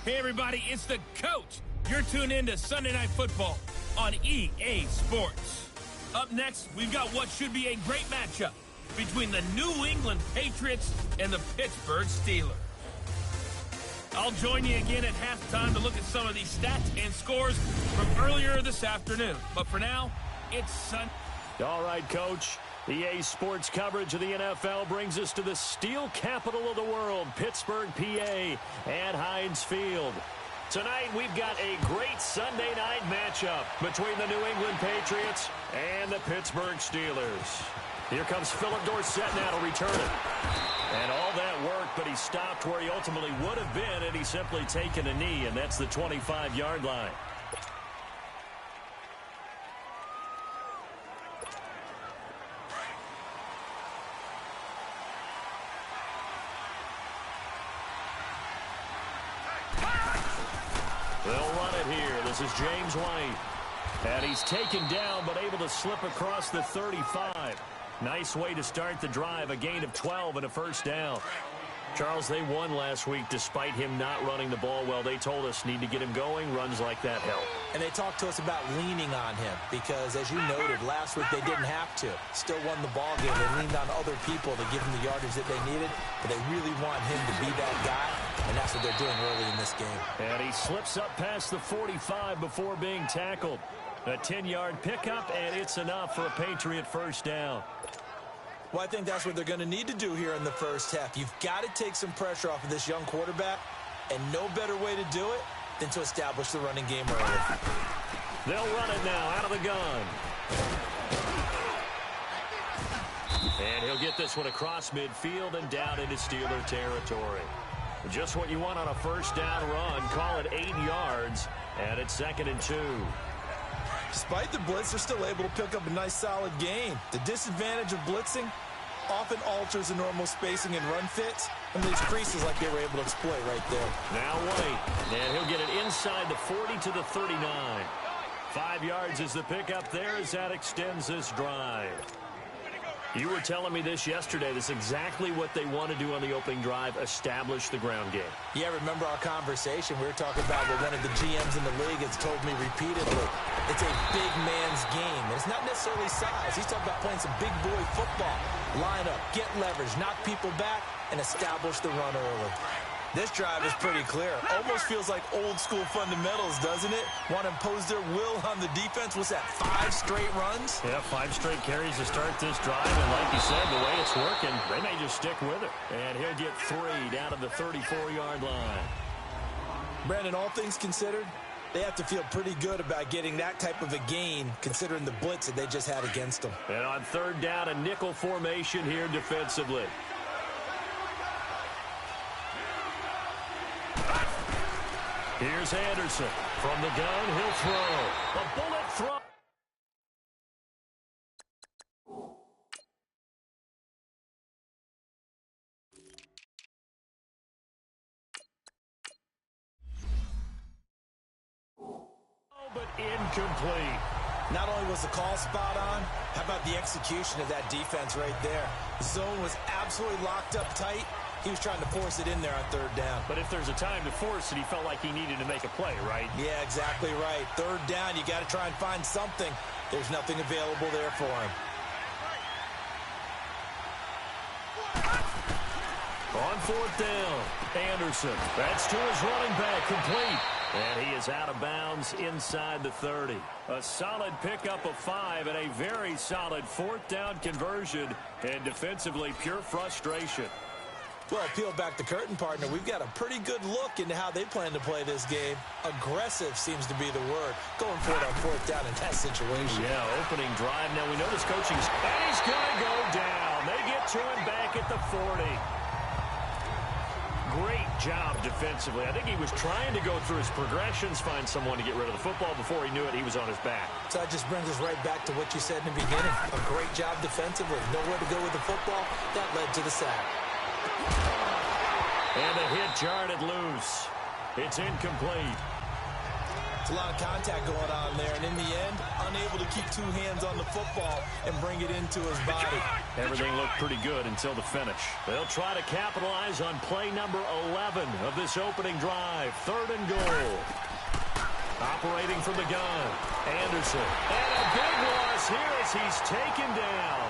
Hey, everybody, it's the coach. You're tuned in to Sunday Night Football on EA Sports. Up next, we've got what should be a great matchup between the New England Patriots and the Pittsburgh Steelers. I'll join you again at halftime to look at some of these stats and scores from earlier this afternoon. But for now, it's Sunday. All right, Coach. EA Sports coverage of the NFL brings us to the steel capital of the world, Pittsburgh, PA, at Heinz Field. Tonight, we've got a great Sunday night matchup between the New England Patriots and the Pittsburgh Steelers. Here comes Philip Dorsett now to return it. And all that work, but he stopped where he ultimately would have been had he simply taken a knee, and that's the 25-yard line. They'll run it here. This is James White. And he's taken down, but able to slip across the 35. Nice way to start the drive, a gain of 12 and a first down. Charles, they won last week despite him not running the ball well. They told us need to get him going. Runs like that help. And they talked to us about leaning on him because, as you noted, last week they didn't have to. Still won the ball game. They leaned on other people to give him the yardage that they needed, but they really want him to be that guy, and that's what they're doing early in this game. And he slips up past the 45 before being tackled. A 10-yard pickup, and it's enough for a Patriot first down. Well, I think that's what they're going to need to do here in the first half. You've got to take some pressure off of this young quarterback, and no better way to do it than to establish the running game early. They'll run it now out of the gun. And he'll get this one across midfield and down into Steeler territory. Just what you want on a first down run. Call it 8 yards, and it's 2nd and 2. Despite the blitz, they're still able to pick up a nice solid gain. The disadvantage of blitzing often alters the normal spacing and run fits, and these creases like they were able to exploit right there. Now White, and he'll get it inside the 40 to the 39. 5 yards is the pickup there as that extends this drive. You were telling me this yesterday. This is exactly what they want to do on the opening drive, establish the ground game. Yeah, remember our conversation? We were talking about what one of the GMs in the league has told me repeatedly. It's a big man's game, and it's not necessarily size. He's talking about playing some big boy football. Line up, get leverage, knock people back, and establish the run early. This drive is pretty clear. Almost feels like old school fundamentals, doesn't it? Want to impose their will on the defense. What's that, 5 straight runs? Yeah, 5 straight carries to start this drive. And like you said, the way it's working, they may just stick with it. And he'll get 3 down to the 34-yard line. Brandon, all things considered, they have to feel pretty good about getting that type of a gain, considering the blitz that they just had against them. And on 3rd down, a nickel formation here defensively. Here's Anderson. From the gun, he'll throw. A bullet throw. But incomplete. Not only was the call spot on, how about the execution of that defense right there? The zone was absolutely locked up tight. He was trying to force it in there on 3rd down. But if there's a time to force it, he felt like he needed to make a play, right? Yeah, exactly right. 3rd down, you got to try and find something. There's nothing available there for him. On 4th down, Anderson. That's to his running back, complete. And he is out of bounds inside the 30. A solid pickup of 5 and a very solid 4th down conversion. And defensively, pure frustration. Well, peel back the curtain, partner. We've got a pretty good look into how they plan to play this game. Aggressive seems to be the word. Going for it on 4th down in that situation. Yeah, opening drive. Now we know this coaching's, and he's going to go down. They get to him back at the 40. Great job defensively. I think he was trying to go through his progressions, find someone to get rid of the football. Before he knew it, he was on his back. So that just brings us right back to what you said in the beginning. A great job defensively. Nowhere to go with the football. That led to the sack. And the hit jarred loose. It's incomplete. It's a lot of contact going on there, and in the end, unable to keep 2 hands on the football and bring it into his body. Everything looked pretty good until the finish. They'll try to capitalize on play number 11 of this opening drive. 3rd and goal. Operating from the gun. Anderson. And a big loss here as he's taken down.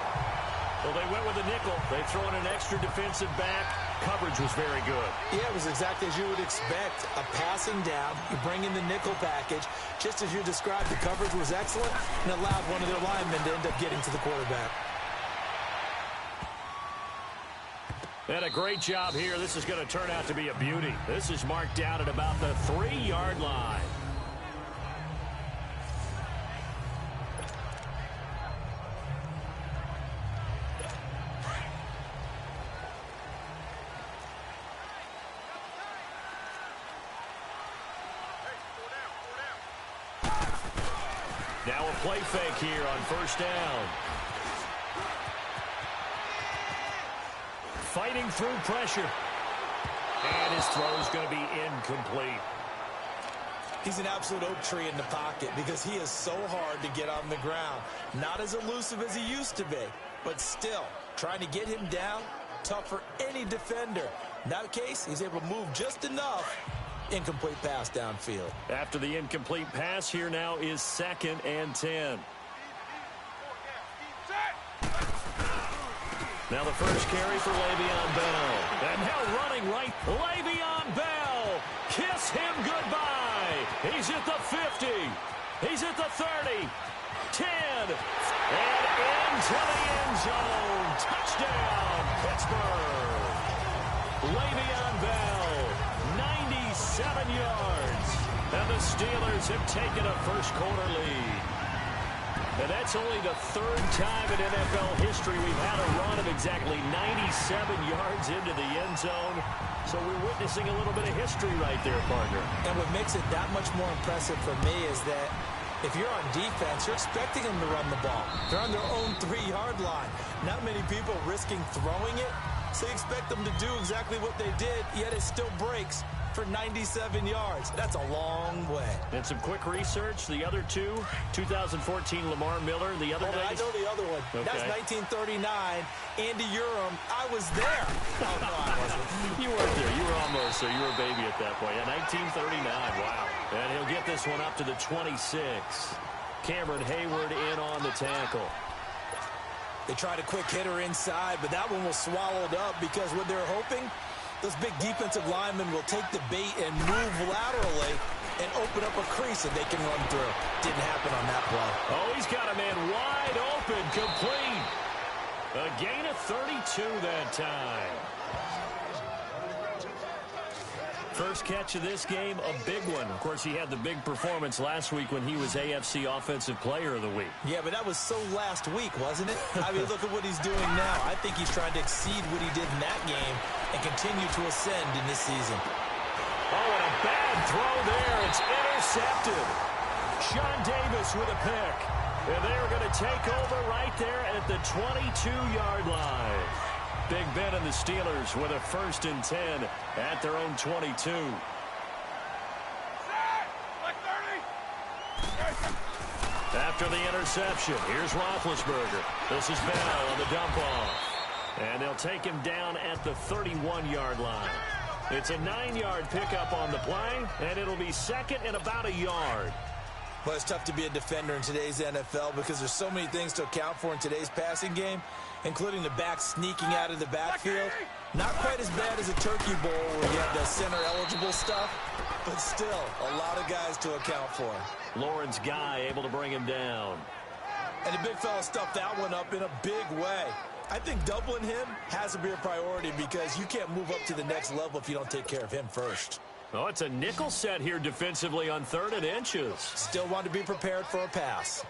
Well, they went with a nickel. They throw in an extra defensive back. Coverage was very good. Yeah, it was exactly as you would expect. A passing down. You bring in the nickel package. Just as you described, the coverage was excellent and allowed one of their linemen to end up getting to the quarterback. And a great job here. This is going to turn out to be a beauty. This is marked down at about the 3-yard line. Now a play fake here on 1st down. Fighting through pressure. And his throw is going to be incomplete. He's an absolute oak tree in the pocket because he is so hard to get on the ground. Not as elusive as he used to be, but still, trying to get him down, tough for any defender. In that case, he's able to move just enough. Incomplete pass downfield. After the incomplete pass, here now is 2nd and 10. Now the first carry for Le'Veon Bell. And now running right, Le'Veon Bell. Kiss him goodbye. He's at the 50. He's at the 30. 10. And into the end zone. Touchdown, Pittsburgh. Le'Veon Bell, 97 yards. And the Steelers have taken a first-quarter lead. And that's only the 3rd time in NFL history we've had a run of exactly 97 yards into the end zone. So we're witnessing a little bit of history right there, partner. And what makes it that much more impressive for me is that if you're on defense, you're expecting them to run the ball. They're on their own 3-yard line. Not many people risking throwing it, so you expect them to do exactly what they did, yet it still breaks for 97 yards. That's a long way. And some quick research. The other two, 2014 Lamar Miller. The other I know the other one. Okay. That's 1939. Andy Urim. I was there. Oh, no, I wasn't. You weren't there. You were almost there. You were a baby at that point. Yeah, 1939. Wow. And he'll get this one up to the 26. Cameron Hayward in on the tackle. They tried a quick hitter inside, but that one was swallowed up because what they're hoping, those big defensive linemen will take the bait and move laterally and open up a crease that they can run through. Didn't happen on that play. Oh, he's got a man wide open, complete. A gain of 32 that time. First catch of this game, a big one. Of course, he had the big performance last week when he was AFC Offensive Player of the Week. Yeah, but that was so last week, wasn't it? I mean, look at what he's doing now. I think he's trying to exceed what he did in that game and continue to ascend in this season. Oh, and a bad throw there. It's intercepted. Sean Davis with a pick. And they're going to take over right there at the 22-yard line. Big Ben and the Steelers with a 1st and 10 at their own 22. After the interception, here's Roethlisberger. This is Bell on the dump off. And they'll take him down at the 31-yard line. It's a 9-yard pickup on the play, and it'll be 2nd and about a yard. Well, it's tough to be a defender in today's NFL because there's so many things to account for in today's passing game, including the back sneaking out of the backfield. Not quite as bad as a turkey bowl where you have the center-eligible stuff, but still a lot of guys to account for. Lawrence Guy able to bring him down. And the big fella stuffed that one up in a big way. I think doubling him has to be a priority because you can't move up to the next level if you don't take care of him first. Oh, it's a nickel set here defensively on 3rd and inches. Still want to be prepared for a pass.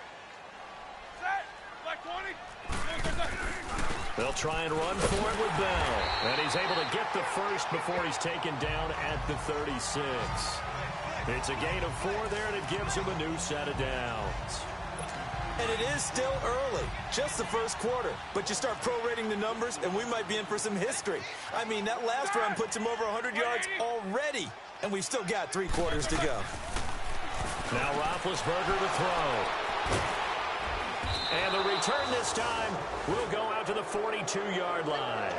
They'll try and run for it with Bell. And he's able to get the first before he's taken down at the 36. It's a gain of 4 there, and it gives him a new set of downs. And it is still early, just the first quarter. But you start prorating the numbers, and we might be in for some history. I mean, that last run puts him over 100 yards already, and we've still got 3 quarters to go. Now Roethlisberger to throw. And the return this time will go out to the 42-yard line.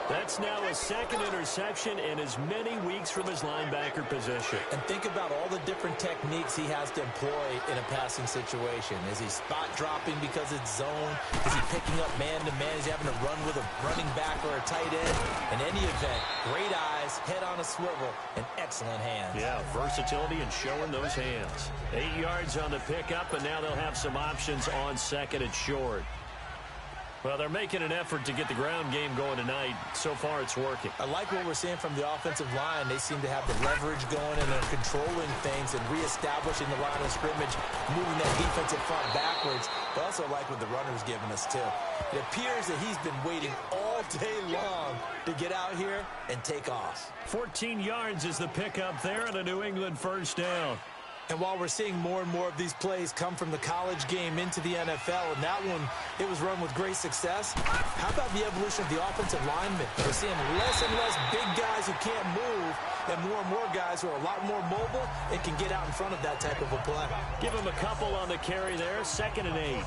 That's now a second interception in as many weeks from his linebacker position. And think about all the different techniques he has to employ in a passing situation. Is he spot dropping because it's zone? Is he picking up man-to-man? Is he having to run with a running back or a tight end? In any event, great eyes, head on a swivel, and excellent hands. Yeah, versatility and showing those hands. 8 yards on the pickup, and now they'll have some options on second and short. Well, they're making an effort to get the ground game going tonight. So far, it's working. I like what we're seeing from the offensive line. They seem to have the leverage going, and they're controlling things and reestablishing the line of scrimmage, moving that defensive front backwards. I also like what the runner's giving us, too. It appears that he's been waiting all day long to get out here and take off. 14 yards is the pickup there and a New England first down. And while we're seeing more and more of these plays come from the college game into the NFL, and that one, it was run with great success, how about the evolution of the offensive linemen? We're seeing less and less big guys who can't move and more guys who are a lot more mobile and can get out in front of that type of a play. Give him a couple on the carry there, 2nd and 8.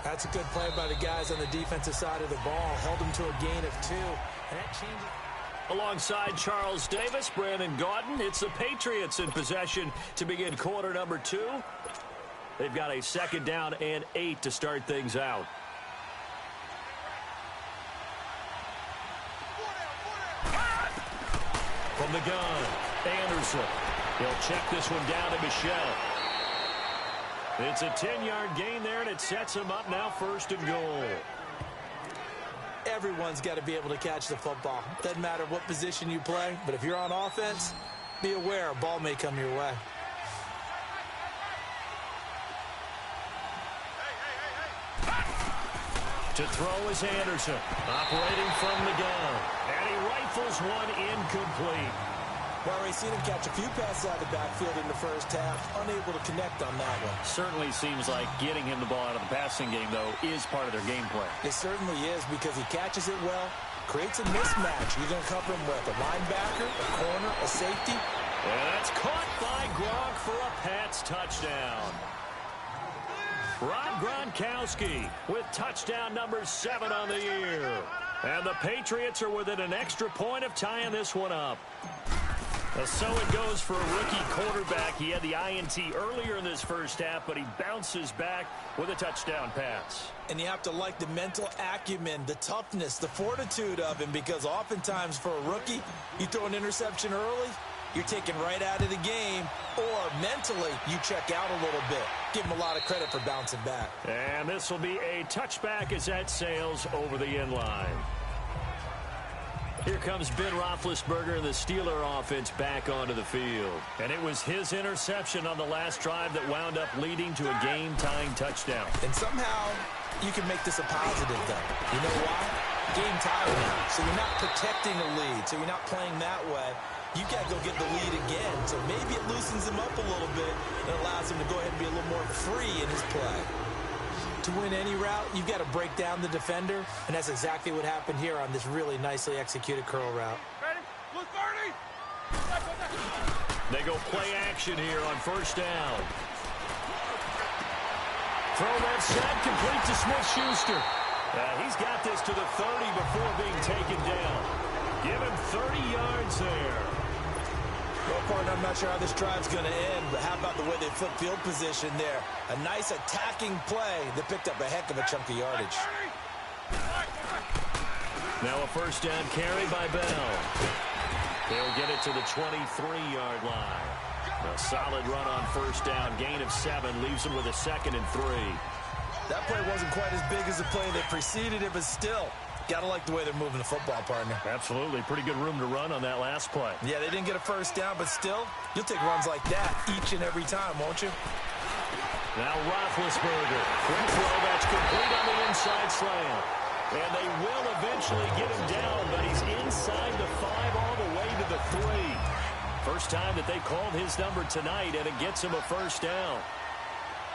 That's a good play by the guys on the defensive side of the ball. Held them to a gain of 2, and that changes. Alongside Charles Davis, Brandon Gaudin, it's the Patriots in possession to begin quarter number 2. They've got a 2nd down and 8 to start things out. From the gun, Anderson. He'll check this one down to Michel. It's a 10-yard gain there, and it sets him up now 1st and goal. Everyone's got to be able to catch the football. Doesn't matter what position you play, but if you're on offense, be aware a ball may come your way. To throw is Anderson, operating from the gun, and he rifles one incomplete. Well, we've seen him catch a few passes out of the backfield in the first half, unable to connect on that one. Certainly seems like getting him the ball out of the passing game, though, is part of their game plan. It certainly is, because he catches it well, creates a mismatch. You're going to cover him with a linebacker, a corner, a safety. And that's caught by Gronk for a Pats touchdown. Rob Gronkowski with touchdown number 7 on the year. And the Patriots are within an extra point of tying this one up. So it goes for a rookie quarterback. He had the INT earlier in this first half, but he bounces back with a touchdown pass. And you have to like the mental acumen, the toughness, the fortitude of him, because oftentimes for a rookie, you throw an interception early, you're taken right out of the game, or mentally you check out a little bit. Give him a lot of credit for bouncing back. And this will be a touchback as that sails over the end line. Here comes Ben Roethlisberger and the Steeler offense back onto the field. And it was his interception on the last drive that wound up leading to a game-tying touchdown. And somehow you can make this a positive, though. You know why? Game tied now. So you're not protecting the lead. So you're not playing that way. You got to go get the lead again. So maybe it loosens him up a little bit and allows him to go ahead and be a little more free in his play. To win any route, you've got to break down the defender, and that's exactly what happened here on this really nicely executed curl route. Ready? Look, Barney! They go play action here on 1st down. Throw left side, complete to Smith-Schuster. He's got this to the 30 before being taken down. Give him 30 yards there. Well, partner, I'm not sure how this drive's going to end, but how about the way they flip field position there? A nice attacking play that picked up a heck of a chunk of yardage. Now a 1st down carry by Bell. They'll get it to the 23-yard line. A solid run on 1st down, gain of 7, leaves them with a 2nd and 3. That play wasn't quite as big as the play that preceded it, but still, got to like the way they're moving the football, partner. Absolutely. Pretty good room to run on that last play. Yeah, they didn't get a 1st down, but still, you'll take runs like that each and every time, won't you? Now Roethlisberger. Quick throw that's complete on the inside slant. And they will eventually get him down, but he's inside the 5 all the way to the 3. First time that they called his number tonight, and it gets him a 1st down.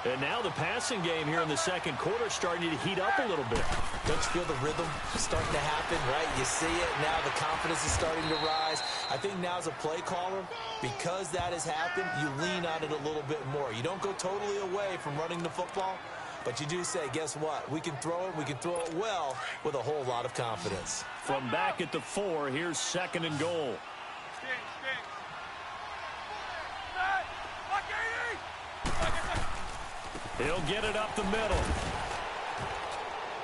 And now the passing game here in the second quarter starting to heat up a little bit. Don't you feel the rhythm starting to happen, right? You see it now. The confidence is starting to rise. I think now as a play caller, because that has happened, you lean on it a little bit more. You don't go totally away from running the football, but you do say, guess what? We can throw it. We can throw it well with a whole lot of confidence. From back at the 4, here's 2nd and goal. He'll get it up the middle.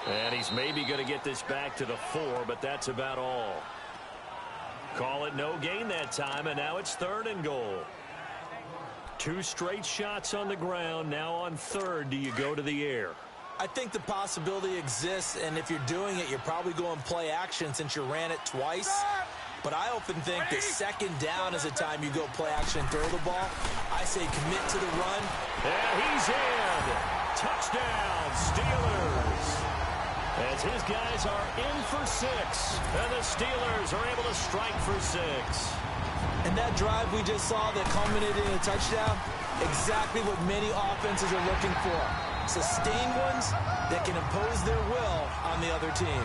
And he's maybe going to get this back to the 4, but that's about all. Call it no gain that time, and now it's 3rd and goal. 2 straight shots on the ground. Now on 3rd, do you go to the air? I think the possibility exists, and if you're doing it, you're probably going play action since you ran it twice. But I often think that 2nd down is the time you go play action and throw the ball. I say commit to the run. And he's in. Touchdown, Steelers. As his guys are in for 6. And the Steelers are able to strike for 6. And that drive we just saw that culminated in a touchdown, exactly what many offenses are looking for. Sustained ones that can impose their will on the other team.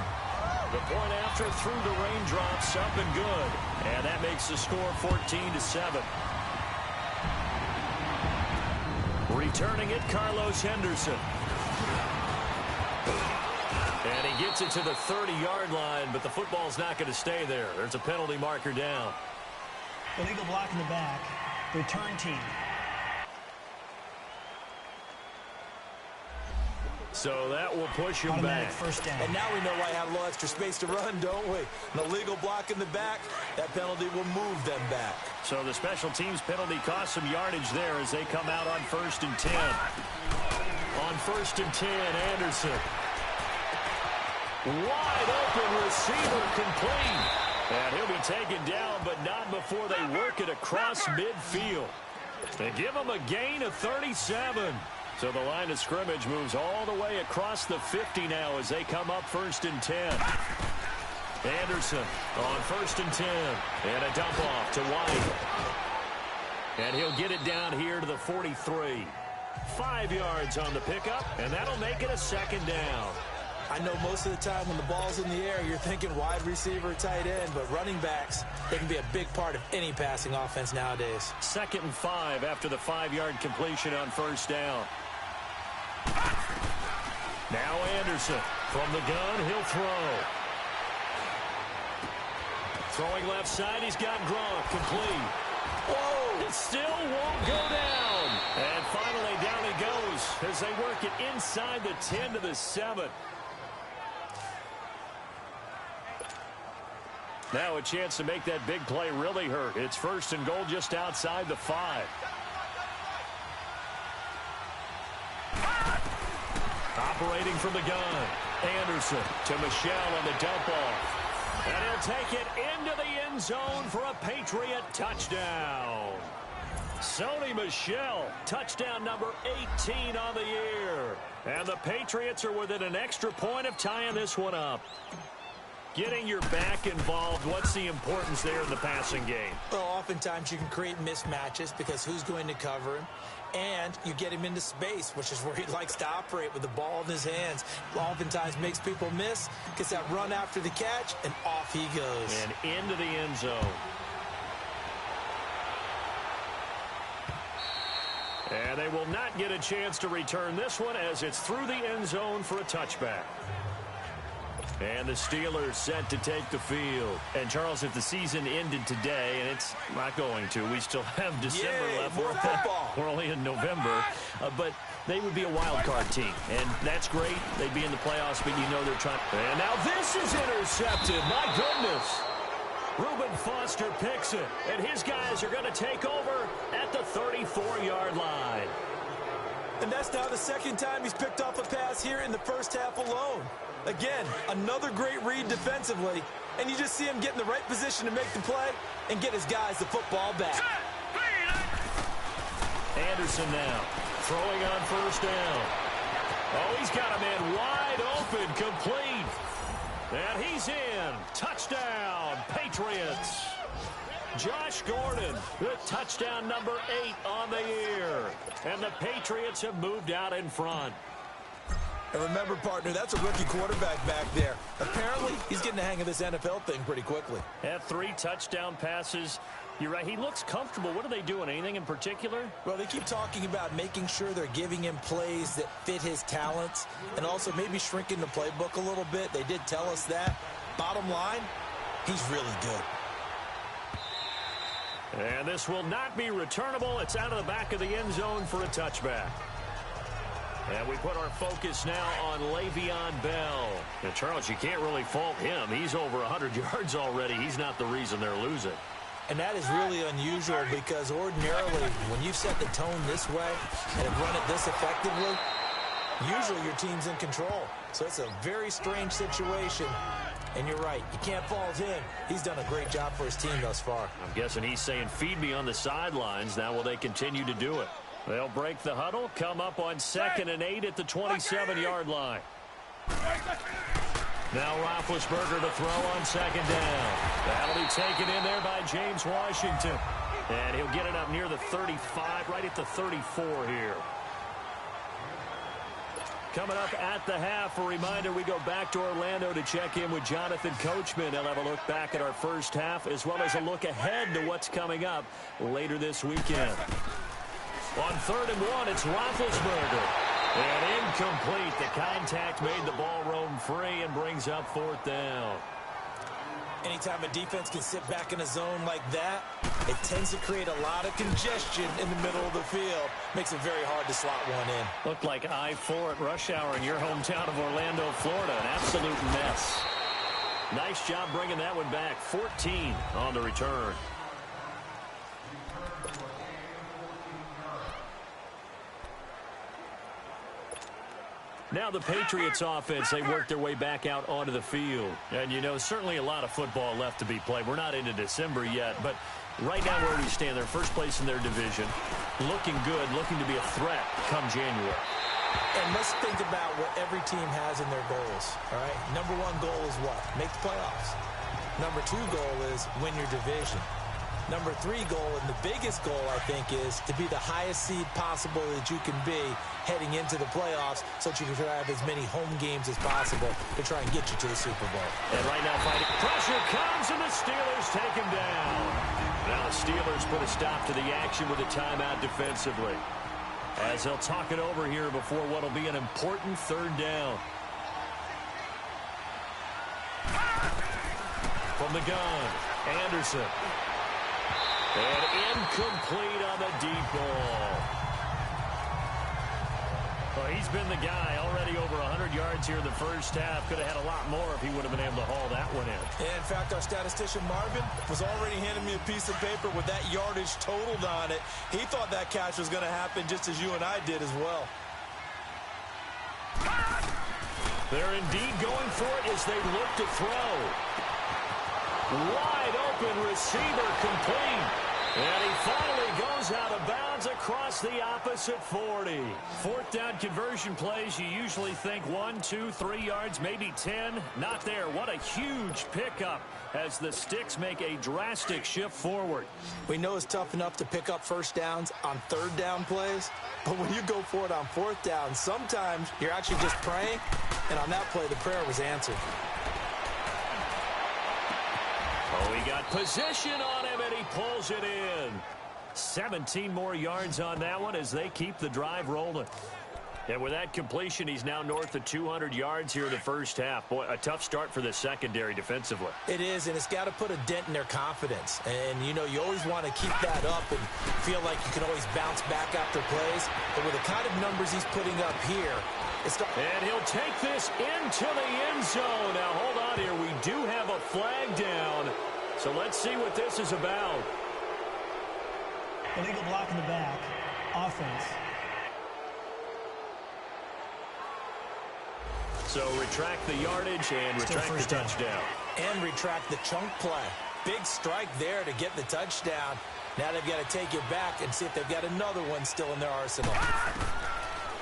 The point after through the raindrops, up and good. And that makes the score 14-7. Returning it, Carlos Henderson. And he gets it to the 30-yard line, but the football's not going to stay there. There's a penalty marker down. Illegal block in the back. Return team. So that will push him back. First down. And now we know why I have a little extra space to run, don't we? An illegal block in the back, that penalty will move them back. So the special teams penalty cost some yardage there as they come out on 1st and 10. On 1st and 10, Anderson. Wide open receiver complete. And he'll be taken down, but not before they work it across midfield. They give him a gain of 37. So the line of scrimmage moves all the way across the 50 now as they come up 1st and 10. Anderson on 1st and 10. And a dump off to White. And he'll get it down here to the 43. 5 yards on the pickup, and that'll make it a 2nd down. I know most of the time when the ball's in the air, you're thinking wide receiver, tight end, but running backs, they can be a big part of any passing offense nowadays. 2nd and 5 after the 5-yard completion on 1st down. Now Anderson from the gun, he'll throw. Throwing left side, he's got Gronk complete. Whoa! It still won't go down. And finally down he goes as they work it inside the 10 to the 7. Now a chance to make that big play really hurt. It's 1st and goal just outside the 5. Operating from the gun. Anderson to Michel on the dump off. And he'll take it into the end zone for a Patriot touchdown. Sony Michel, touchdown number 18 on the year. And the Patriots are within an extra point of tying this one up. Getting your back involved, what's the importance there in the passing game? Well, oftentimes you can create mismatches because who's going to cover him? And you get him into space, which is where he likes to operate with the ball in his hands. Oftentimes makes people miss, gets that run after the catch, and off he goes. And into the end zone. And they will not get a chance to return this one as it's through the end zone for a touchback. And the Steelers set to take the field. And, Charles, if the season ended today, and it's not going to, we still have December left. More football. We're only in November. But they would be a wild card team. And that's great. They'd be in the playoffs, but you know they're trying. And now this is intercepted. My goodness. Reuben Foster picks it. And his guys are going to take over at the 34-yard line. And that's now the 2nd time he's picked off a pass here in the first half alone. Again, another great read defensively, and you just see him get in the right position to make the play and get his guys the football back. Anderson now throwing on 1st down. Oh, he's got a man wide open, complete. And he's in. Touchdown, Patriots. Josh Gordon with touchdown number 8 on the year. And the Patriots have moved out in front. And remember, partner, that's a rookie quarterback back there. Apparently, he's getting the hang of this NFL thing pretty quickly. Had 3 touchdown passes. You're right, he looks comfortable. What are they doing? Anything in particular? Well, they keep talking about making sure they're giving him plays that fit his talents and also maybe shrinking the playbook a little bit. They did tell us that. Bottom line, he's really good. And this will not be returnable. It's out of the back of the end zone for a touchback. And we put our focus now on Le'Veon Bell. And Charles, you can't really fault him. He's over 100 yards already. He's not the reason they're losing. And that is really unusual because ordinarily when you've set the tone this way and have run it this effectively, usually your team's in control. So it's a very strange situation. And you're right, you can't fault him. He's done a great job for his team thus far. I'm guessing he's saying, feed me on the sidelines. Now will they continue to do it? They'll break the huddle, come up on 2nd and 8 at the 27-yard line. Now Roethlisberger to throw on 2nd down. That'll be taken in there by James Washington. And he'll get it up near the 35, right at the 34 here. Coming up at the half, a reminder, we go back to Orlando to check in with Jonathan Coachman. He'll have a look back at our first half as well as a look ahead to what's coming up later this weekend. On 3rd and 1, it's Roethlisberger. And incomplete. The contact made the ball roam free and brings up 4th down. Anytime a defense can sit back in a zone like that, it tends to create a lot of congestion in the middle of the field. Makes it very hard to slot one in. Looked like I-4 at rush hour in your hometown of Orlando, Florida. An absolute mess. Nice job bringing that one back. 14 on the return. Now the Patriots offense, they work their way back out onto the field. And, you know, certainly a lot of football left to be played. We're not into December yet, but right now where we stand, they're first place in their division. Looking good, looking to be a threat come January. And let's think about what every team has in their goals, all right? Number 1 goal is what? Make the playoffs. Number 2 goal is win your division. Number 3 goal, and the biggest goal, I think, is to be the highest seed possible that you can be heading into the playoffs so that you can have as many home games as possible to try and get you to the Super Bowl. And right now, fighting pressure comes, and the Steelers take him down. Now the Steelers put a stop to the action with a timeout defensively, as they'll talk it over here before what will be an important 3rd down. From the gun, Anderson. And incomplete on the deep ball. Well, he's been the guy already over 100 yards here in the first half. Could have had a lot more if he would have been able to haul that one in. Yeah, in fact, our statistician Marvin was already handing me a piece of paper with that yardage totaled on it. He thought that catch was going to happen just as you and I did as well. They're indeed going for it as they look to throw. Wide open receiver complete. And he finally goes out of bounds across the opposite 40. 4th down conversion plays, you usually think 1, 2, 3 yards, maybe 10. Not there. What a huge pickup as the Sticks make a drastic shift forward. We know it's tough enough to pick up first downs on 3rd down plays, but when you go for it on 4th down, sometimes you're actually just praying, and on that play, the prayer was answered. Oh, he got position on him, and he pulls it in. 17 more yards on that one as they keep the drive rolling. And with that completion, he's now north of 200 yards here in the first half. Boy, a tough start for the secondary defensively. It is, and it's got to put a dent in their confidence. And, you know, you always want to keep that up and feel like you can always bounce back after plays. But with the kind of numbers he's putting up here, and he'll take this into the end zone. Now, hold on here. We do have a flag down. So let's see what this is about. Illegal block in the back. Offense. So retract the yardage and retract the touchdown. And retract the chunk play. Big strike there to get the touchdown. Now they've got to take it back and see if they've got another one still in their arsenal.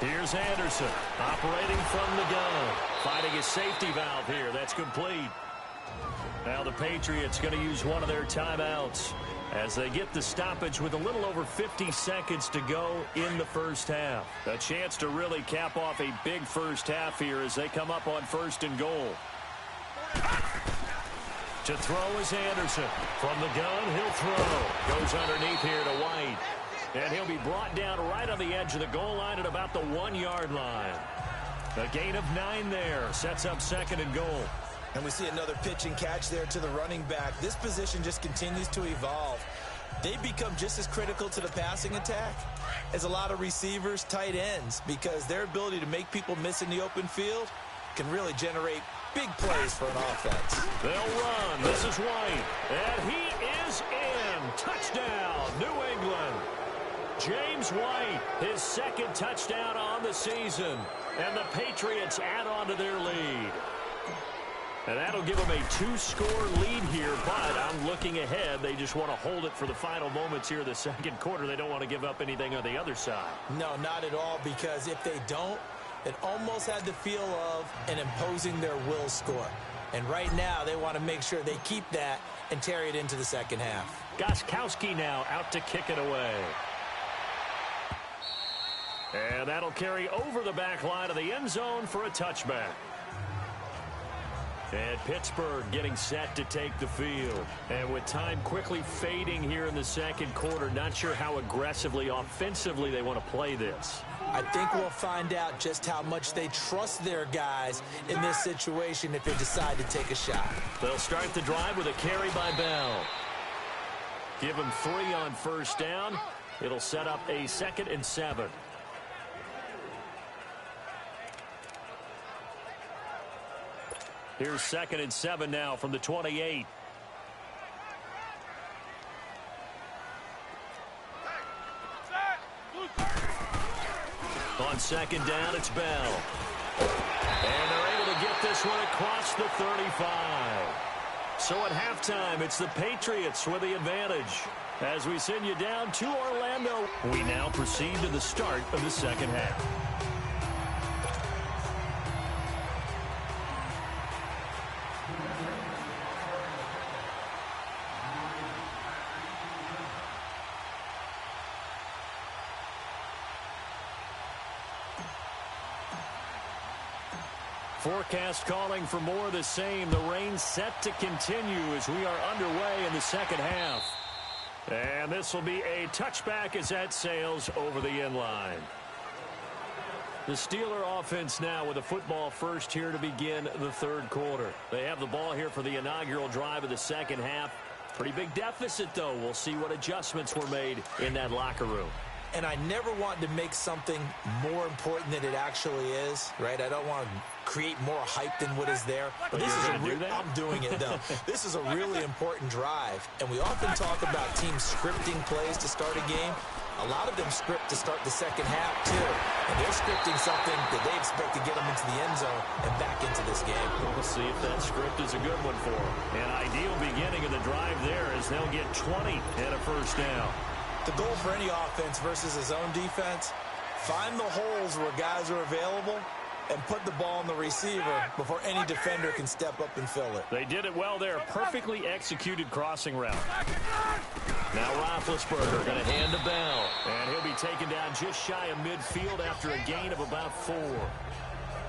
Here's Anderson operating from the gun. Finding his safety valve here. That's complete. Now the Patriots going to use one of their timeouts as they get the stoppage with a little over 50 seconds to go in the first half. A chance to really cap off a big first half here as they come up on 1st and goal. To throw is Anderson. From the gun, he'll throw. Goes underneath here to White. And he'll be brought down right on the edge of the goal line at about the 1-yard line. A gain of 9 there. Sets up 2nd and goal. And we see another pitch and catch there to the running back. This position just continues to evolve. They become just as critical to the passing attack as a lot of receivers, tight ends, because their ability to make people miss in the open field can really generate big plays for an offense. They'll run. This is White. And he is in. Touchdown, New England. James White, his 2nd touchdown on the season. And the Patriots add on to their lead. And that'll give them a 2-score lead here, but I'm looking ahead. They just want to hold it for the final moments here of the 2nd quarter. They don't want to give up anything on the other side. No, not at all, because if they don't, it almost had the feel of an imposing their will score. And right now, they want to make sure they keep that and carry it into the 2nd half. Gostkowski now out to kick it away. And that'll carry over the back line of the end zone for a touchback. And Pittsburgh getting set to take the field. And with time quickly fading here in the 2nd quarter, not sure how aggressively, offensively they want to play this. I think we'll find out just how much they trust their guys in this situation if they decide to take a shot. They'll start the drive with a carry by Bell. Give them 3 on 1st down. It'll set up a 2nd and 7. Here's 2nd and 7 now from the 28. On 2nd down, it's Bell. And they're able to get this one across the 35. So at halftime, it's the Patriots with the advantage. As we send you down to Orlando, we now proceed to the start of the 2nd half. Forecast calling for more of the same. The rain set to continue as we are underway in the 2nd half. And this will be a touchback as that sails over the end line. The Steeler offense now with a football first here to begin the 3rd quarter. They have the ball here for the inaugural drive of the 2nd half. Pretty big deficit, though. We'll see what adjustments were made in that locker room. And I never want to make something more important than it actually is, right? I don't want to create more hype than what is there. But this is I'm doing it, though. This is a really important drive. And we often talk about teams scripting plays to start a game. A lot of them script to start the 2nd half, too. And they're scripting something that they expect to get them into the end zone and back into this game. We'll see if that script is a good one for them. An ideal beginning of the drive there as they'll get 20 and a 1st down. The goal for any offense versus a zone defense, find the holes where guys are available and put the ball on the receiver before any defender can step up and fill it. They did it well there. Perfectly executed crossing route. Now Roethlisberger going to hand to Bell. And he'll be taken down just shy of midfield after a gain of about 4.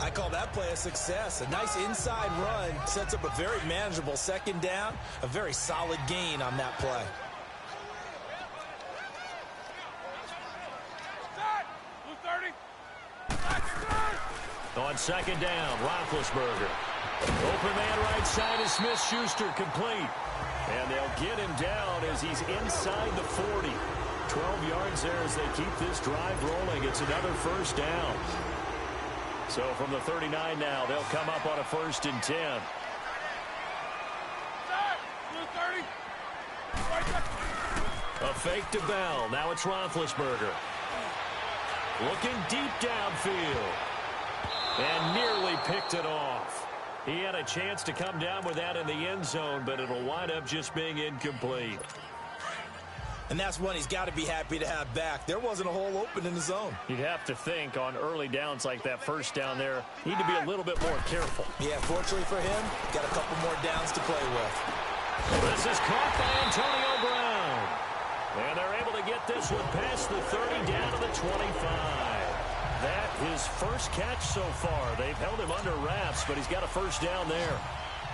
I call that play a success. A nice inside run sets up a very manageable 2nd down. A very solid gain on that play. On 2nd down, Roethlisberger. Open man right side is Smith-Schuster, complete. And they'll get him down as he's inside the 40. 12 yards there as they keep this drive rolling. It's another 1st down. So from the 39 now, they'll come up on a 1st and 10. A fake to Bell. Now it's Roethlisberger. Looking deep downfield. And nearly picked it off. He had a chance to come down with that in the end zone, but it'll wind up just being incomplete. And that's one he's got to be happy to have back. There wasn't a hole open in the zone. You'd have to think on early downs like that first down there, need to be a little bit more careful. Yeah, fortunately for him, got a couple more downs to play with. This is caught by Antonio Brown. And they're able to get this one past the 30 down to the 25. That his first catch so far. They've held him under wraps, but he's got a first down there.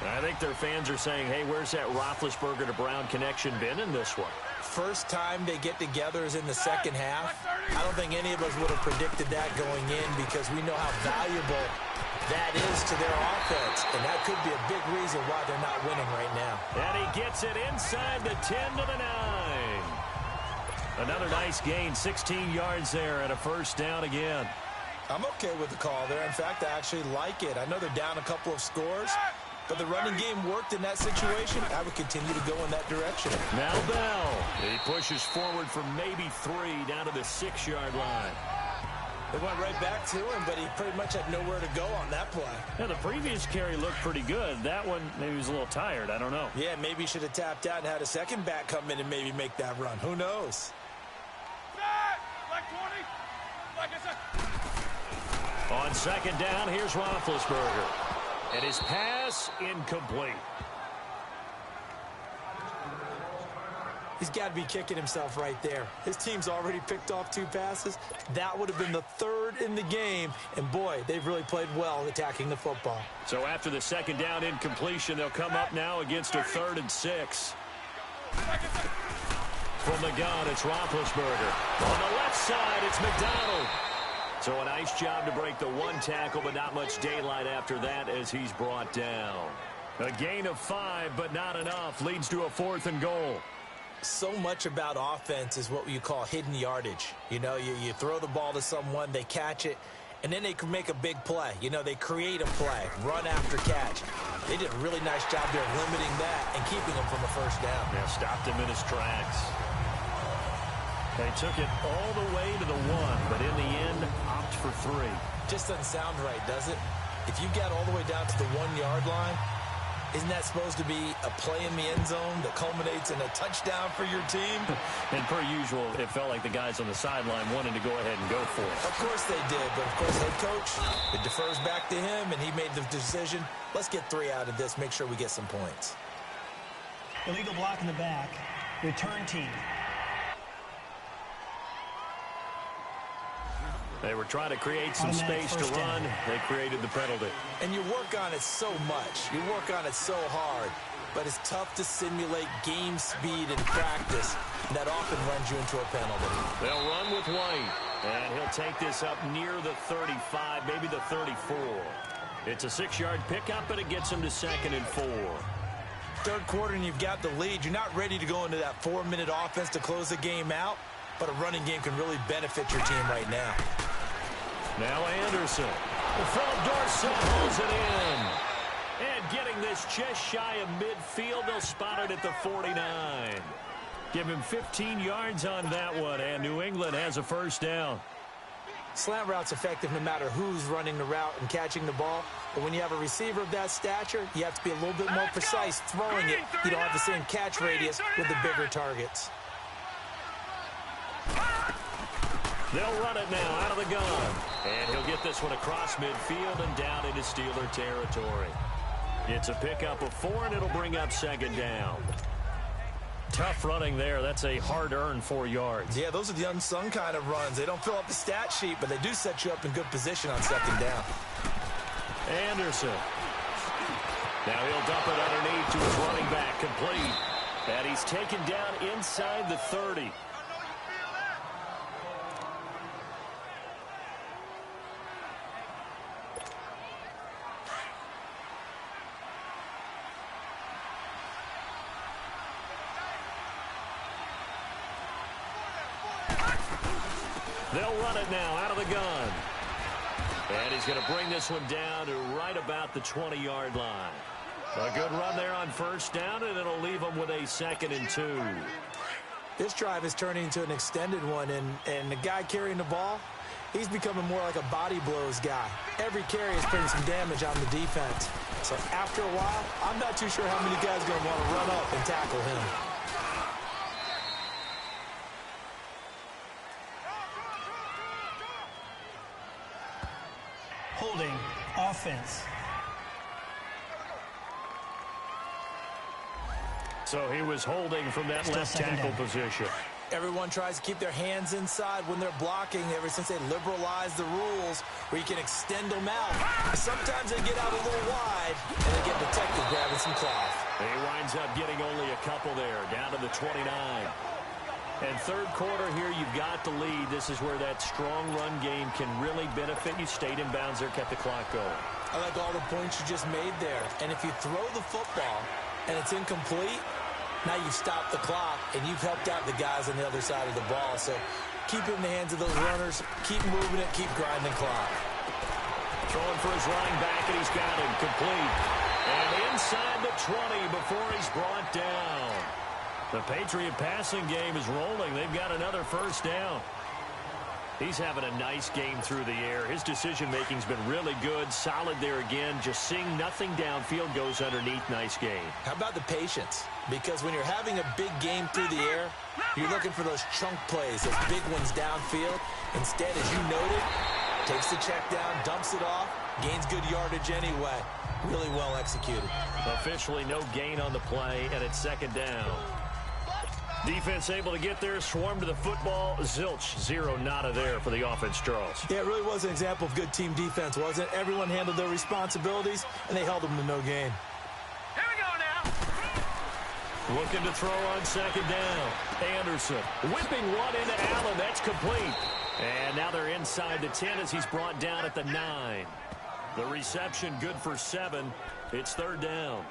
And I think their fans are saying, hey, where's that Roethlisberger to Brown connection been in this one? First time they get together is in the second half. I don't think any of us would have predicted that going in because we know how valuable that is to their offense. And that could be a big reason why they're not winning right now. And he gets it inside the 10 to the 9. Another nice gain, 16 yards there and a first down again. I'm okay with the call there. In fact, I actually like it. I know they're down a couple of scores, but the running game worked in that situation. I would continue to go in that direction. Now Bell. He pushes forward for maybe 3 down to the 6-yard line. They went right back to him, but he pretty much had nowhere to go on that play. Yeah, the previous carry looked pretty good. That one, maybe he was a little tired. I don't know. Yeah, maybe he should have tapped out and had a second back come in and maybe make that run. Who knows? On second down, here's Roethlisberger. And his pass incomplete. He's got to be kicking himself right there. His team's already picked off 2 passes. That would have been the 3rd in the game. And, boy, they've really played well attacking the football. So after the second down incompletion, they'll come up now against a 3rd and 6. From the gun, it's Roethlisberger. On the left side, it's McDonald. So a nice job to break the 1 tackle, but not much daylight after that as he's brought down. A gain of 5, but not enough. Leads to a 4th and goal. So much about offense is what you call hidden yardage. You know, you throw the ball to someone, they catch it, and then they can make a big play. You know, they create a play, run after catch. They did a really nice job there of limiting that and keeping him from a first down. Yeah, stopped him in his tracks. They took it all the way to the 1, but in the end, opt for 3. Just doesn't sound right, does it? If you got all the way down to the 1-yard line, isn't that supposed to be a play in the end zone that culminates in a touchdown for your team? And per usual, it felt like the guys on the sideline wanted to go ahead and go for it. Of course they did, but of course head coach, it defers back to him, and he made the decision, let's get 3 out of this, make sure we get some points. Illegal block in the back. Return team. They were trying to create some space to run. They created the penalty. And you work on it so much. You work on it so hard. But it's tough to simulate game speed in practice. And that often runs you into a penalty. They'll run with White. And he'll take this up near the 35, maybe the 34. It's a 6-yard pickup, and it gets him to 2nd and 4. Third quarter, and you've got the lead. You're not ready to go into that 4-minute offense to close the game out. But a running game can really benefit your team right now. Now Anderson. Philip Dorsett pulls it in. And getting this just shy of midfield, they'll spot it at the 49. Give him 15 yards on that one, and New England has a first down. Slant route's effective no matter who's running the route and catching the ball. But when you have a receiver of that stature, you have to be a little bit more precise throwing it. You don't have the same catch radius with the bigger targets. They'll run it now out of the gun. And he'll get this one across midfield and down into Steeler territory. It's a pickup of 4, and it'll bring up 2nd down. Tough running there. That's a hard-earned 4 yards. Yeah, those are the unsung kind of runs. They don't fill up the stat sheet, but they do set you up in good position on 2nd down. Anderson. Now he'll dump it underneath to his running back, complete. And he's taken down inside the 30. They'll run it now out of the gun. And he's going to bring this one down to right about the 20-yard line. A good run there on first down, and it'll leave them with a 2nd and 2. This drive is turning into an extended one, and the guy carrying the ball, he's becoming more like a body blows guy. Every carry is putting some damage on the defense. So after a while, I'm not too sure how many guys are going to want to run up and tackle him. Holding offense. So he was holding from that left tackle position. Everyone tries to keep their hands inside when they're blocking ever since they liberalized the rules where you can extend them out. Sometimes they get out a little wide and they get detected grabbing some cloth. He winds up getting only a couple there, down to the 29. And third quarter here, you've got the lead. This is where that strong run game can really benefit you. Stayed in bounds there, kept the clock going. I like all the points you just made there. And if you throw the football and it's incomplete, now you've stopped the clock and you've helped out the guys on the other side of the ball. So keep it in the hands of those runners. Keep moving it. Keep grinding clock. Throwing for his running back, and he's got him complete. And inside the 20 before he's brought down. The Patriot passing game is rolling. They've got another first down. He's having a nice game through the air. His decision-making's been really good. Solid there again. Just seeing nothing downfield, goes underneath. Nice game. How about the patience? Because when you're having a big game through the air, you're looking for those chunk plays, those big ones downfield. Instead, as you noted, takes the check down, dumps it off, gains good yardage anyway. Really well executed. Officially no gain on the play, and it's second down. Defense able to get there, swarm to the football. Zilch, zero nada there for the offense, Charles. Yeah, it really was an example of good team defense, wasn't it? Everyone handled their responsibilities, and they held them to no gain. Here we go now. Looking to throw on second down. Anderson whipping one into Allen. That's complete. And now they're inside the 10 as he's brought down at the 9. The reception good for 7. It's third down.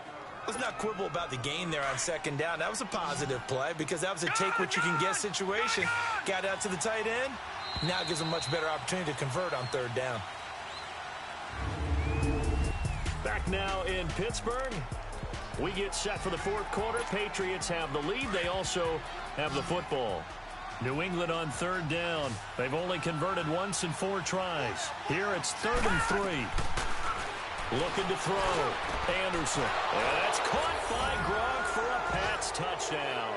Let's not quibble about the gain there on second down. That was a positive play because that was a take-what-you-can-get situation. Got out to the tight end. Now gives them much better opportunity to convert on third down. Back now in Pittsburgh. We get set for the fourth quarter. Patriots have the lead. They also have the football. New England on third down. They've only converted once in 4 tries. Here it's 3rd and 3. Looking to throw. Anderson. That's caught by Gronk for a Pats touchdown.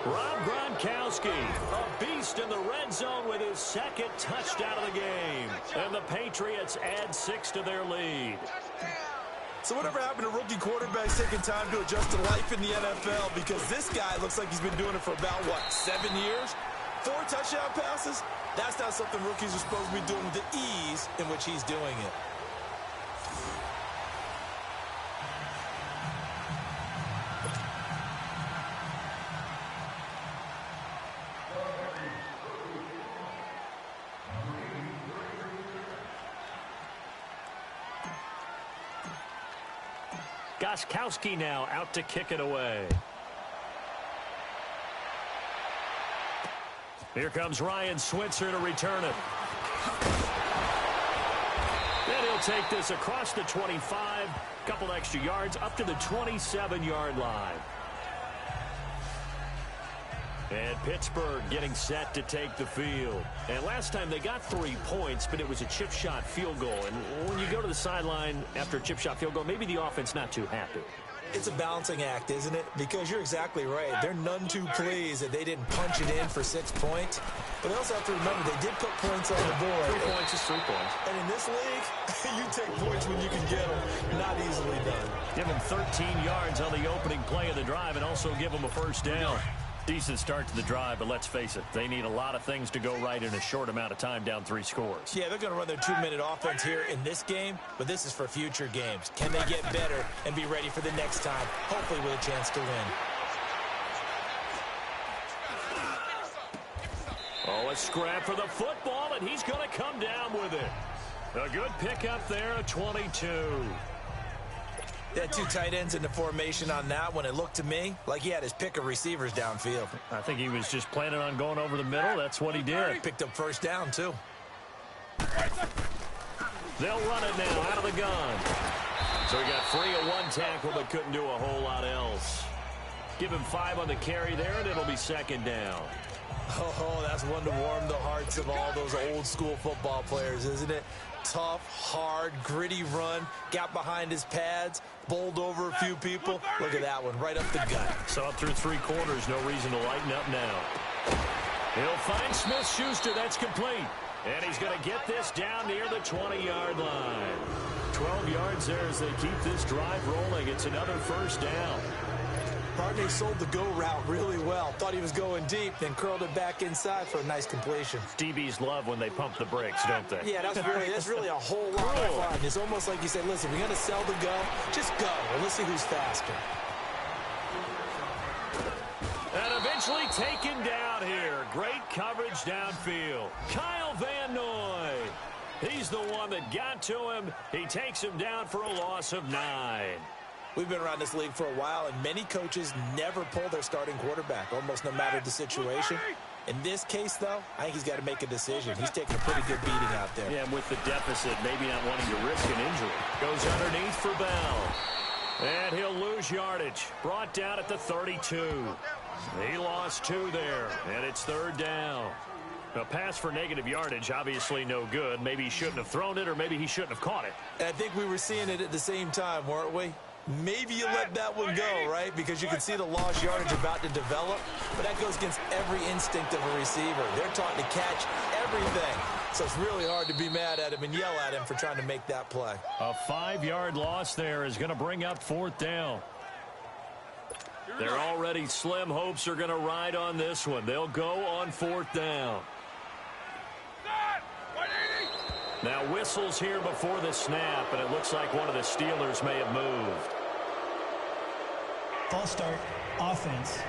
Rob Gronkowski, a beast in the red zone with his second touchdown of the game. And the Patriots add 6 to their lead. So whatever happened to rookie quarterbacks taking time to adjust to life in the NFL? Because this guy looks like he's been doing it for about, 7 years? 4 touchdown passes? That's not something rookies are supposed to be doing with the ease in which he's doing it. Gostkowski now out to kick it away. Here comes Ryan Switzer to return it. Then he'll take this across the 25, couple extra yards up to the 27-yard line. And Pittsburgh getting set to take the field. And last time they got 3 points, but it was a chip shot field goal. And when you go to the sideline after a chip shot field goal, maybe the offense not too happy. It's a balancing act, isn't it? Because you're exactly right. They're none too pleased that they didn't punch it in for 6 points. But they also have to remember they did put points on the board. 3 points is 3 points. And in this league, you take points when you can get them. Not easily done. Give them 13 yards on the opening play of the drive and also give them a first down. Decent start to the drive, but let's face it, they need a lot of things to go right in a short amount of time, down 3 scores. Yeah, they're going to run their 2-minute offense here in this game, but this is for future games. Can they get better and be ready for the next time, hopefully with a chance to win? Oh, a scrap for the football, and he's going to come down with it. A good pickup there, a 22. They had 2 tight ends in the formation on that one. It looked to me like he had his pick of receivers downfield. I think he was just planning on going over the middle. That's what he did. Picked up first down, too. They'll run it now out of the gun. So he got free of 1 tackle, but couldn't do a whole lot else. Give him 5 on the carry there, and it'll be second down. Oh, that's one to warm the hearts of all those old school football players, isn't it? Tough, hard, gritty run, got behind his pads, bowled over a few people. Look at that one, right up the gut. So up through 3 quarters, no reason to lighten up now. He'll find Smith-Schuster, that's complete. And he's going to get this down near the 20-yard line. 12 yards there as they keep this drive rolling. It's another first down. Hardney sold the go route really well. Thought he was going deep, then curled it back inside for a nice completion. DBs love when they pump the brakes, don't they? Yeah, that's really a whole lot of fun. It's almost like you say, listen, we're going to sell the go. Just go, and let's see who's faster. And eventually taken down here. Great coverage downfield. Kyle Van Noy. He's the one that got to him. He takes him down for a loss of 9. We've been around this league for a while, and many coaches never pull their starting quarterback, almost no matter the situation. In this case, though, I think he's got to make a decision. He's taking a pretty good beating out there. Yeah, and with the deficit, maybe not wanting to risk an injury. Goes underneath for Bell. And he'll lose yardage. Brought down at the 32. He lost 2 there, and it's third down. A pass for negative yardage, obviously no good. Maybe he shouldn't have thrown it, or maybe he shouldn't have caught it. And I think we were seeing it at the same time, weren't we? Maybe you let that one go, right? Because you can see the lost yardage about to develop. But that goes against every instinct of a receiver. They're taught to catch everything. So it's really hard to be mad at him and yell at him for trying to make that play. A 5-yard loss there is going to bring up fourth down. Their already slim hopes are going to ride on this one. They'll go on fourth down. Now whistles here before the snap, and it looks like one of the Steelers may have moved. False start, offense.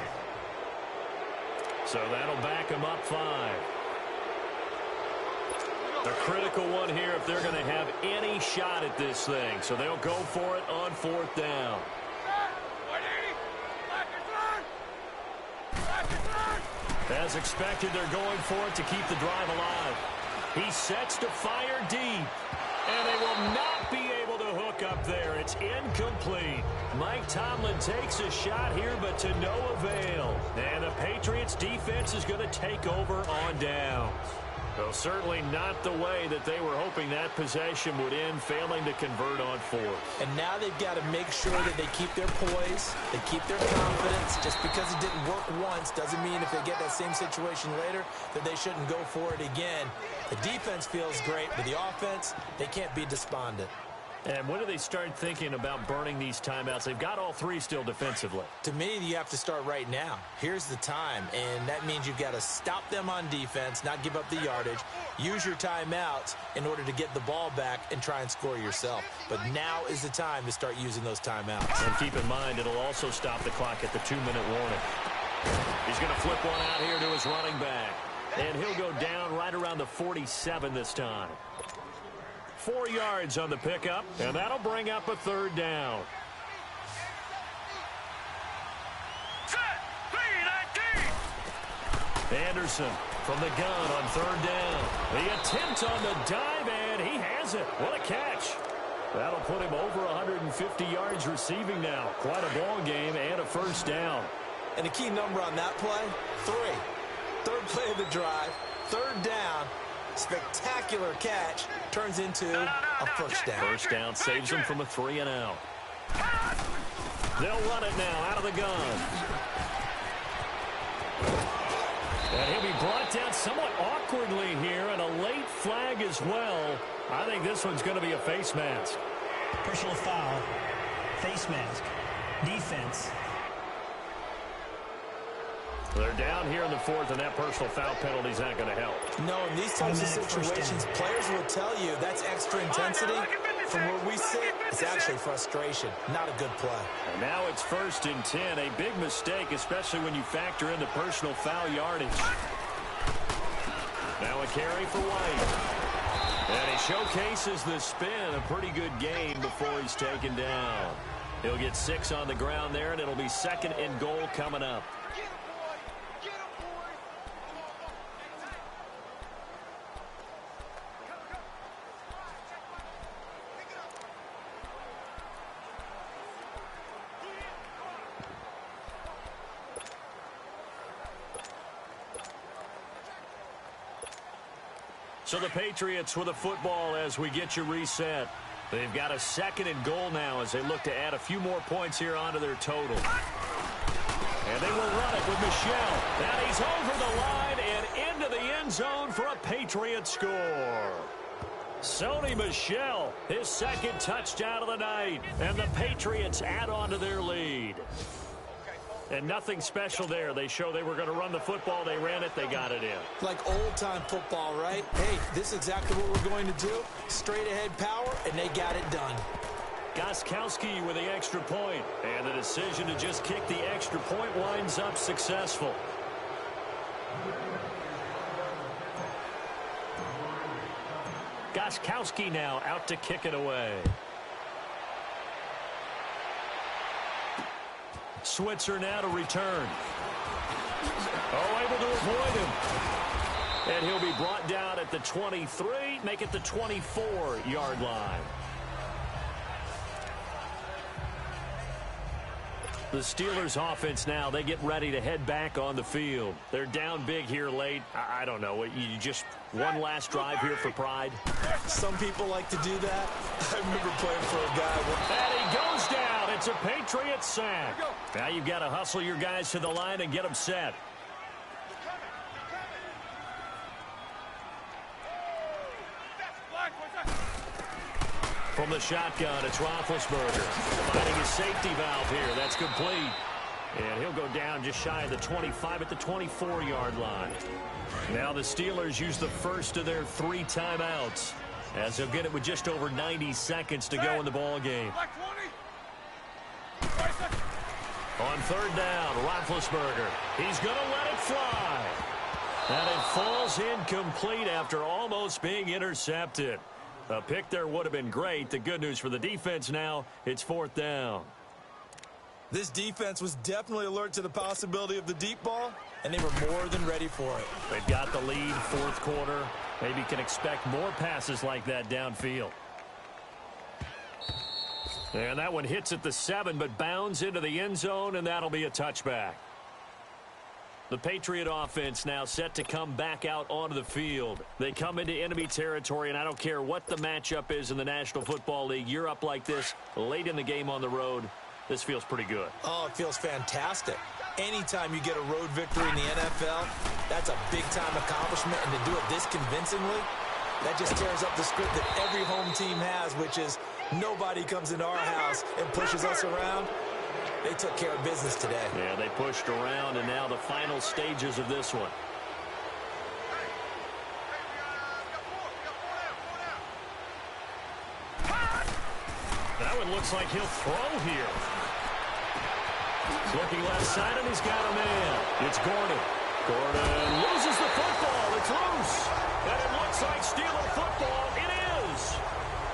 So that'll back them up 5. The critical one here if they're going to have any shot at this thing. So they'll go for it on fourth down. As expected, they're going for it to keep the drive alive. He sets to fire deep, and they will not be able to hook up there. It's incomplete. Mike Tomlin takes a shot here, but to no avail. And the Patriots defense is going to take over on downs. Well, certainly not the way that they were hoping that possession would end, failing to convert on fourth. And now they've got to make sure that they keep their poise, they keep their confidence. Just because it didn't work once doesn't mean if they get that same situation later that they shouldn't go for it again. The defense feels great, but the offense, they can't be despondent. And when do they start thinking about burning these timeouts? They've got all 3 still defensively. To me, you have to start right now. Here's the time, and that means you've got to stop them on defense, not give up the yardage, use your timeouts in order to get the ball back and try and score yourself. But now is the time to start using those timeouts. And keep in mind, it'll also stop the clock at the 2-minute warning. He's going to flip one out here to his running back. And he'll go down right around the 47 this time. 4 yards on the pickup, and that'll bring up a third down. Anderson from the gun on third down. The attempt on the dive, and he has it. What a catch. That'll put him over 150 yards receiving now. Quite a ball game and a first down. And the key number on that play, 3. Third play of the drive, third down. Spectacular catch turns into a first down. First down saves them from a 3-and-out. They'll run it now out of the gun. And he'll be brought down somewhat awkwardly here, and a late flag as well. I think this one's going to be a face mask. Personal foul, face mask, defense. They're down here in the fourth, and that personal foul penalty's not going to help. No, in these types of situations, players will tell you that's extra intensity. From where we sit, it's actually frustration, not a good play. And now it's 1st and 10, a big mistake, especially when you factor in the personal foul yardage. Now a carry for White. And he showcases the spin, a pretty good game before he's taken down. He'll get 6 on the ground there, and it'll be 2nd and goal coming up. So the Patriots with a football as we get you reset. They've got a 2nd and goal now as they look to add a few more points here onto their total. And they will run it with Michel. And he's over the line and into the end zone for a Patriot score. Sony Michel, his second touchdown of the night, and the Patriots add on to their lead. And nothing special there. They show they were going to run the football. They ran it. They got it in. Like old-time football, right? Hey, this is exactly what we're going to do. Straight-ahead power, and they got it done. Gostkowski with the extra point. And the decision to just kick the extra point winds up successful. Gostkowski now out to kick it away. Switzer now to return. Oh, able to avoid him. And he'll be brought down at the 23, make it the 24-yard line. The Steelers offense now, they get ready to head back on the field. They're down big here late. I don't know. You just one last drive here for pride? Some people like to do that. I remember playing for a guy. And he goes down. It's a Patriot sack. Now you've got to hustle your guys to the line and get them set. From the shotgun, it's Roethlisberger finding his safety valve here. That's complete. And he'll go down just shy of the 25 at the 24-yard line. Now the Steelers use the first of their 3 timeouts, as they'll get it with just over 90 seconds to go in the ball game. On third down, Roethlisberger. He's going to let it fly. And it falls incomplete after almost being intercepted. A pick there would have been great. The good news for the defense now, it's 4th down. This defense was definitely alert to the possibility of the deep ball, and they were more than ready for it. They've got the lead, 4th quarter. Maybe can expect more passes like that downfield. And that one hits at the 7, but bounds into the end zone, and that'll be a touchback. The Patriot offense now set to come back out onto the field. They come into enemy territory, and I don't care what the matchup is in the National Football League. You're up like this late in the game on the road. This feels pretty good. Oh, it feels fantastic. Anytime you get a road victory in the NFL, that's a big-time accomplishment, and to do it this convincingly, that just tears up the script that every home team has, which is nobody comes into our house and pushes us around. They took care of business today. Yeah, they pushed around, and now the final stages of this one. That one looks like he'll throw here. Looking left side, and he's got a man. It's Gordon. Gordon loses the football. It's loose. And it looks like Steeler football. It is.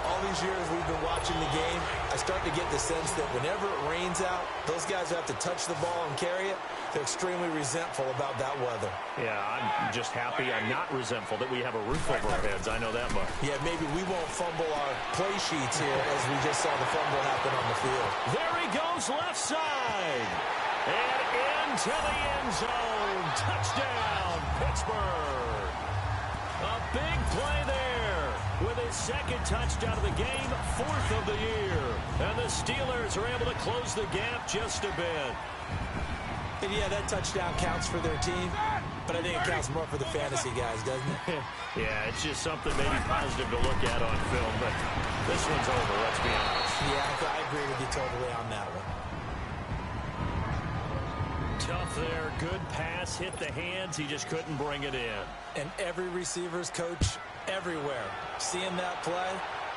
All these years we've been watching the game, I start to get the sense that whenever it rains out, those guys who have to touch the ball and carry it, they're extremely resentful about that weather. Yeah, I'm just happy I'm not resentful that we have a roof over our heads. I know that much. Yeah, maybe we won't fumble our play sheets here as we just saw the fumble happen on the field. There he goes left side. And into the end zone. Touchdown, Pittsburgh. A big play there with his second touchdown of the game, 4th of the year. And the Steelers are able to close the gap just a bit. And yeah, that touchdown counts for their team, but I think it counts more for the fantasy guys, doesn't it? Yeah, it's just something maybe positive to look at on film, but this one's over, let's be honest. Yeah, I agree with you totally on that one. Tough there, good pass, hit the hands, he just couldn't bring it in. And every receiver's coach everywhere, seeing that play,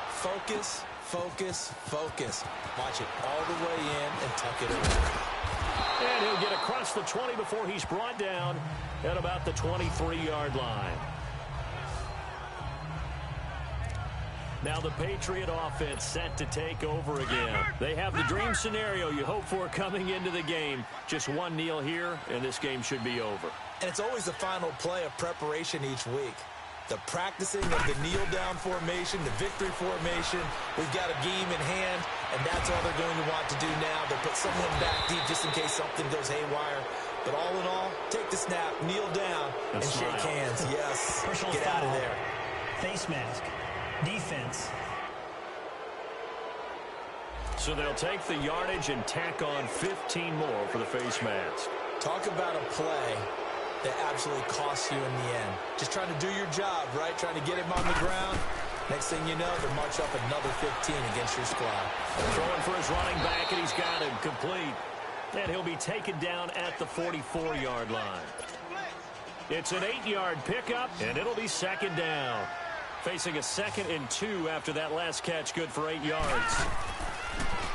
focus, focus, focus. Watch it all the way in and tuck it away. And he'll get across the 20 before he's brought down at about the 23-yard line. Now the Patriot offense set to take over again. They have the dream scenario you hope for coming into the game. Just one kneel here, and this game should be over. And it's always the final play of preparation each week. The practicing of the kneel-down formation, the victory formation. We've got a game in hand, and that's all they're going to want to do now. They'll put someone back deep just in case something goes haywire. But all in all, take the snap, kneel down, and shake hands. Yes, Personal get out of there. Face mask. Defense. So they'll take the yardage and tack on 15 more for the face mask. Talk about a play that absolutely costs you in the end. Just trying to do your job, right? Trying to get him on the ground. Next thing you know, they march up another 15 against your squad. Throwing for his running back, and he's got him complete. And he'll be taken down at the 44-yard line. It's an 8-yard pickup, and it'll be second down. Facing a 2nd and 2 after that last catch, good for 8 yards.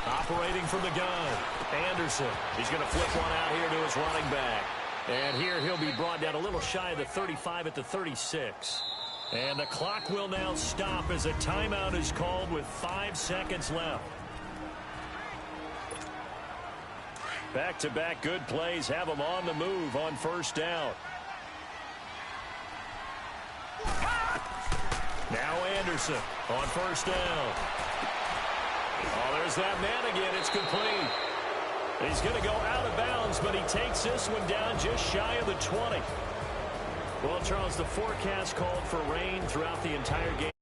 Operating from the gun, Anderson. He's going to flip one out here to his running back. And here he'll be brought down a little shy of the 35 at the 36. And the clock will now stop as a timeout is called with 5 seconds left. Back-to-back good plays have them on the move on first down. Now Anderson on first down. Oh, there's that man again. It's complete. He's going to go out of bounds, but he takes this one down just shy of the 20. Well, Charles, the forecast called for rain throughout the entire game.